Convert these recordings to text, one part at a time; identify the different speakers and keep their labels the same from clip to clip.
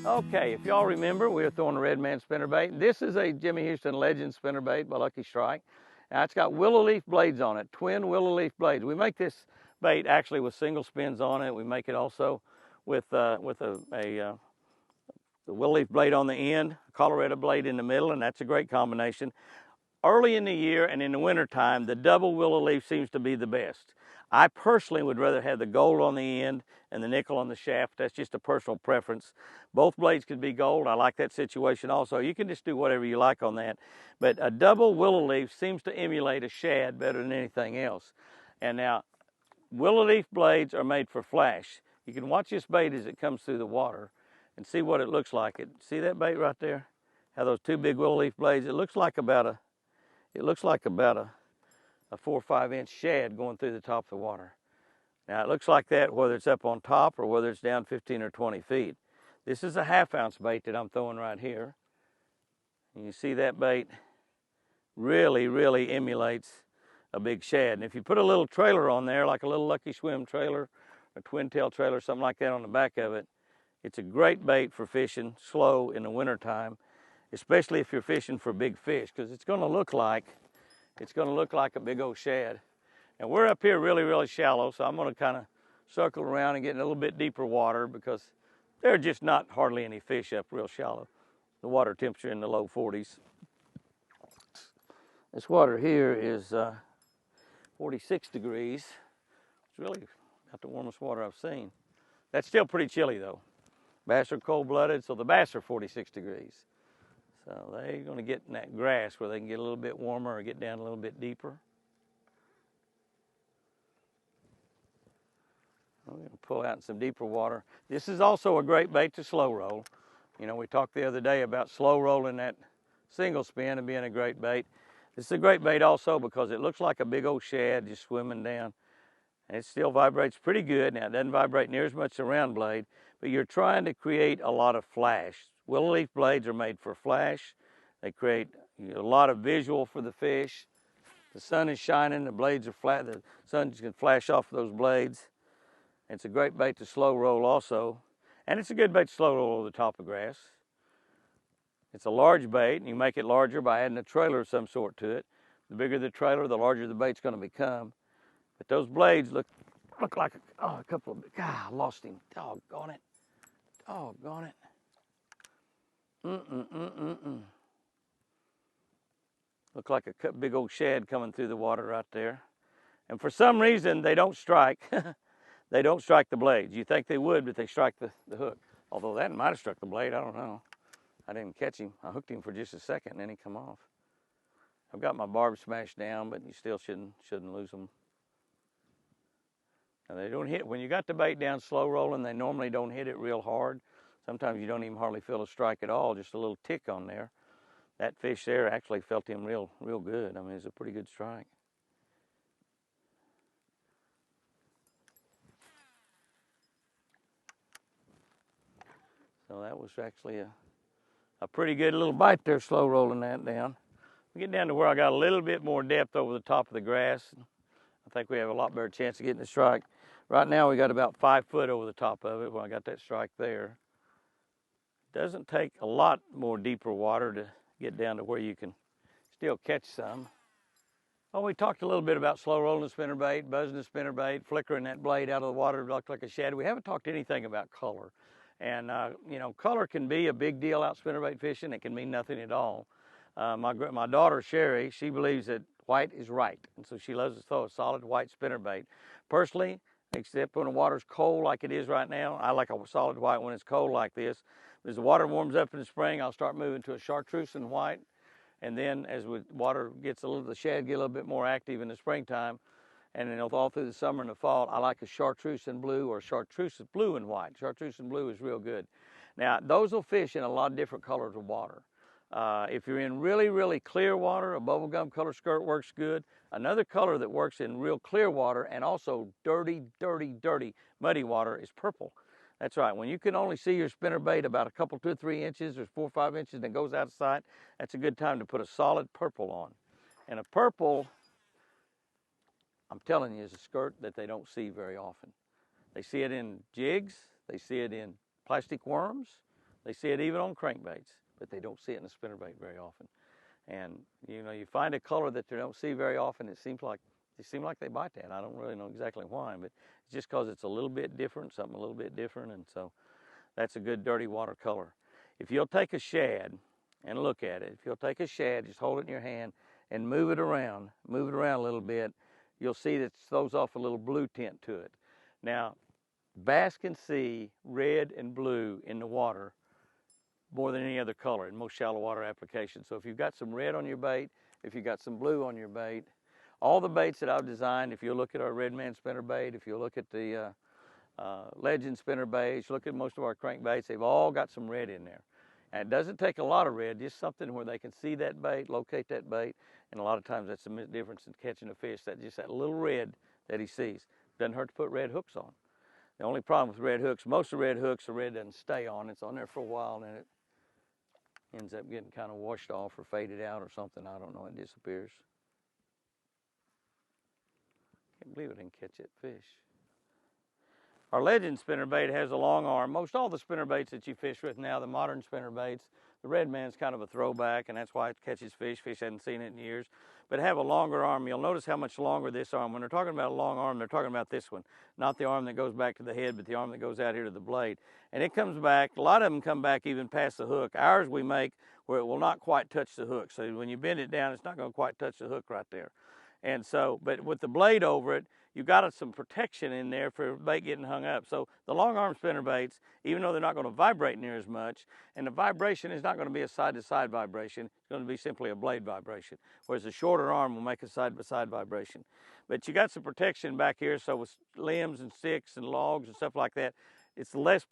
Speaker 1: Okay, if y'all remember, we were throwing a red man spinnerbait. This is a Jimmy Houston Legend spinnerbait by Lucky Strike. Now it's got willow leaf blades on it, twin willow leaf blades. We make this bait actually with single spins on it. We make it also with the willow leaf blade on the end, a Colorado blade in the middle, and that's a great combination. Early in the year and in the wintertime, the double willow leaf seems to be the best. I personally would rather have the gold on the end and the nickel on the shaft. That's just a personal preference. Both blades could be gold. I like that situation also. You can just do whatever you like on that. But a double willow leaf seems to emulate a shad better than anything else. And now, willow leaf blades are made for flash. You can watch this bait as it comes through the water and see what it looks like. See that bait right there? How those two big willow leaf blades, it looks like about a 4 or 5 inch shad going through the top of the water. Now it looks like that whether it's up on top or whether it's down 15 or 20 feet. This is a 1/2 ounce bait that I'm throwing right here. And you see that bait really emulates a big shad. And if you put a little trailer on there, like a little Lucky Swim trailer, a twin tail trailer, something like that on the back of it, it's a great bait for fishing slow in the wintertime, especially if you're fishing for big fish, because it's going to look like a big old shad. And we're up here really shallow, so I'm going to kind of circle around and get in a little bit deeper water because there are just not hardly any fish up real shallow. The water temperature in the low 40s. This water here is 46 degrees. It's really about the warmest water I've seen. That's still pretty chilly though. Bass are cold-blooded, so the bass are 46 degrees. So they're going to get in that grass where they can get a little bit warmer or get down a little bit deeper. I'm going to pull out in some deeper water. This is also a great bait to slow roll. You know, we talked the other day about slow rolling that single spin and being a great bait. This is a great bait also because it looks like a big old shad just swimming down. And it still vibrates pretty good. Now, it doesn't vibrate near as much as a round blade, but you're trying to create a lot of flash. Willow leaf blades are made for flash. They create a lot of visual for the fish. The sun is shining, the blades are flat, the sun can flash off those blades. It's a great bait to slow roll also. And it's a good bait to slow roll over the top of grass. It's a large bait, and you make it larger by adding a trailer of some sort to it. The bigger the trailer, the larger the bait's going to become. But those blades look like a couple of, God, I lost him. Doggone it. Doggone it. Look like a big old shad coming through the water right there. And for some reason, they don't strike. They don't strike the blades. You think they would, but they strike the hook. Although that might have struck the blade, I don't know. I didn't catch him. I hooked him for just a second, and then he come off. I've got my barb smashed down, but you still shouldn't lose them. Now they don't hit, when you got the bait down slow rolling, they normally don't hit it real hard. Sometimes you don't even hardly feel a strike at all, just a little tick on there. That fish there actually felt him real good. I mean, it's a pretty good strike. So that was actually a pretty good little bite there, slow rolling that down. We get down to where I got a little bit more depth over the top of the grass. I think we have a lot better chance of getting the strike. Right now we got about 5 foot over the top of it when I got that strike there. Doesn't take a lot more deeper water to get down to where you can still catch some. Well, we talked a little bit about slow rolling the spinnerbait, buzzing the spinnerbait, flickering that blade out of the water to look like a shad. We haven't talked anything about color. And, you know, color can be a big deal out spinnerbait fishing. It can mean nothing at all. My daughter, Sherry, she believes that white is right. And so she loves to throw a solid white spinnerbait. Personally, except when the water's cold like it is right now, I like a solid white when it's cold like this. As the water warms up in the spring, I'll start moving to a chartreuse and white. And then as water gets the shad get a little bit more active in the springtime, and then all through the summer and the fall, I like a chartreuse and blue or chartreuse blue and white. Chartreuse and blue is real good. Now, those will fish in a lot of different colors of water. If you're in really clear water, a bubblegum color skirt works good. Another color that works in real clear water and also dirty, muddy water is purple. That's right. When you can only see your spinnerbait about a couple, 2 or 3 inches or 4 or 5 inches and it goes out of sight, that's a good time to put a solid purple on. And a purple, I'm telling you, is a skirt that they don't see very often. They see it in jigs. They see it in plastic worms. They see it even on crankbaits, but they don't see it in a spinnerbait very often. And you know, you find a color that they don't see very often. It seems like they bite that. I don't really know exactly why, but it's just because it's a little bit different, something a little bit different, and so that's a good dirty water color. If you'll take a shad and look at it, if you'll take a shad, just hold it in your hand and move it around a little bit, you'll see that it throws off a little blue tint to it. Now, bass can see red and blue in the water more than any other color in most shallow water applications. So if you've got some red on your bait, if you've got some blue on your bait, all the baits that I've designed, if you look at our Redman spinnerbait, if you look at the Legend spinnerbaits, look at most of our crankbaits, they've all got some red in there. And it doesn't take a lot of red, just something where they can see that bait, locate that bait, and a lot of times that's the difference in catching a fish, just that little red that he sees. Doesn't hurt to put red hooks on. The only problem with red hooks, most of the red hooks, the red doesn't stay on. It's on there for a while and it ends up getting kind of washed off or faded out or something. I don't know, it disappears. Can't believe I didn't catch that fish. Our Legend spinnerbait has a long arm. Most all the spinnerbaits that you fish with now, the modern spinnerbaits, the Redman's kind of a throwback, and that's why it catches fish. Fish hadn't seen it in years. But have a longer arm. You'll notice how much longer this arm. When they're talking about a long arm, they're talking about this one. Not the arm that goes back to the head, but the arm that goes out here to the blade. And it comes back, a lot of them come back even past the hook. Ours we make where it will not quite touch the hook. So when you bend it down, it's not going to quite touch the hook right there. And so, but with the blade over it, you've got some protection in there for bait getting hung up. So the long arm spinnerbaits, even though they're not going to vibrate near as much, and the vibration is not going to be a side-to-side vibration, it's going to be simply a blade vibration, whereas the shorter arm will make a side-by-side vibration. But you got some protection back here, so with limbs and sticks and logs and stuff like that, it's less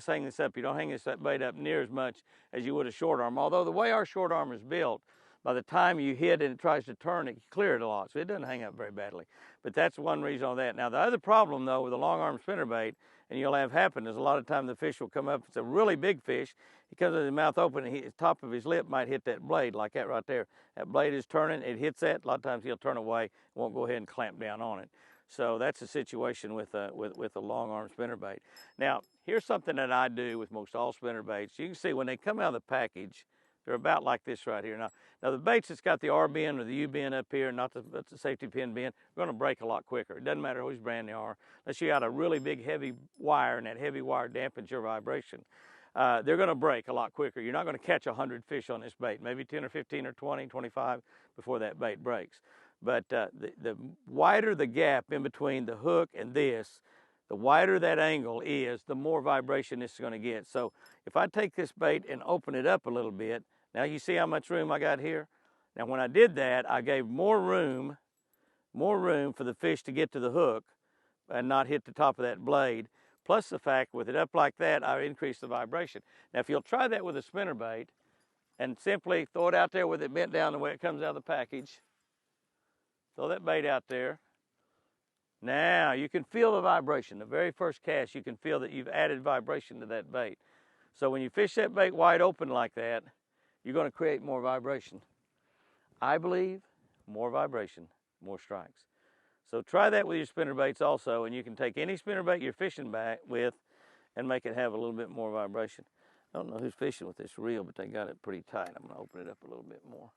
Speaker 1: hang this up. You don't hang this bait up near as much as you would a short arm. Although the way our short arm is built, by the time you hit and it tries to turn, it clear it a lot, so it doesn't hang up very badly. But that's one reason on that. Now the other problem though with a long arm spinnerbait, and you'll have happen, is a lot of time the fish will come up. It's a really big fish. He comes with his mouth open, and the top of his lip might hit that blade like that right there. That blade is turning, it hits that. A lot of times he'll turn away, won't go ahead and clamp down on it. So that's a situation with a long arm spinnerbait. Now here's something that I do with most all spinnerbaits. You can see when they come out of the package, they're about like this right here. Now the baits that's got the R bend or the U bend up here, not the safety pin bend, are going to break a lot quicker. It doesn't matter whose brand they are. Unless you got a really big heavy wire and that heavy wire dampens your vibration, they're going to break a lot quicker. You're not going to catch 100 fish on this bait, maybe 10 or 15 or 20, 25 before that bait breaks. But the wider the gap in between the hook and this, the wider that angle is, the more vibration this is going to get. So if I take this bait and open it up a little bit, now you see how much room I got here? Now when I did that, I gave more room for the fish to get to the hook and not hit the top of that blade. Plus the fact with it up like that, I increased the vibration. Now if you'll try that with a spinnerbait and simply throw it out there with it bent down the way it comes out of the package, throw that bait out there. Now you can feel the vibration. The very first cast, you can feel that you've added vibration to that bait. So when you fish that bait wide open like that, you're going to create more vibration. I believe more vibration, more strikes. So try that with your spinnerbaits also, and you can take any spinnerbait you're fishing back with and make it have a little bit more vibration. I don't know who's fishing with this reel, but they got it pretty tight. I'm going to open it up a little bit more.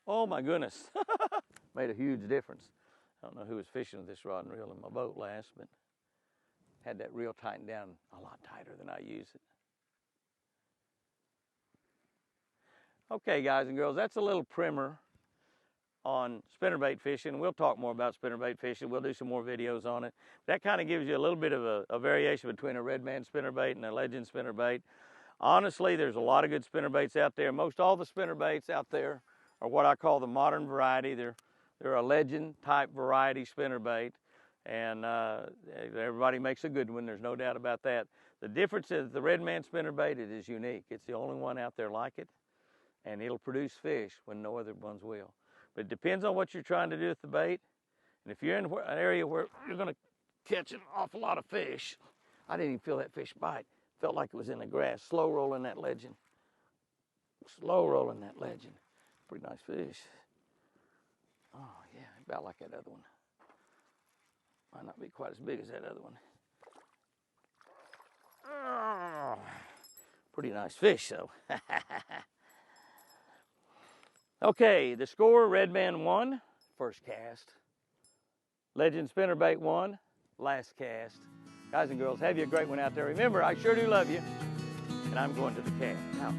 Speaker 1: Oh my goodness, made a huge difference. I don't know who was fishing with this rod and reel in my boat last, but had that reel tightened down a lot tighter than I use it. Okay, guys and girls, that's a little primer on spinnerbait fishing. We'll talk more about spinnerbait fishing. We'll do some more videos on it. That kind of gives you a little bit of a variation between a Redman spinnerbait and a Legend spinnerbait. Honestly, there's a lot of good spinnerbaits out there. Most all the spinnerbaits out there are what I call the modern variety. They're a Legend type variety spinnerbait, and everybody makes a good one. There's no doubt about that. The difference is the Redman spinnerbait, it is unique. It's the only one out there like it, and it'll produce fish when no other ones will. But it depends on what you're trying to do with the bait. And if you're in an area where you're going to catch an awful lot of fish, I didn't even feel that fish bite. Felt like it was in the grass. Slow rolling that Legend. Slow rolling that Legend. Pretty nice fish. Oh yeah, about like that other one. Might not be quite as big as that other one. Oh, Pretty nice fish, though. Okay, the score, Red Man 1, first cast. Legend Spinnerbait 1, last cast. Guys and girls, have you a great one out there. Remember, I sure do love you, and I'm going to the cat house.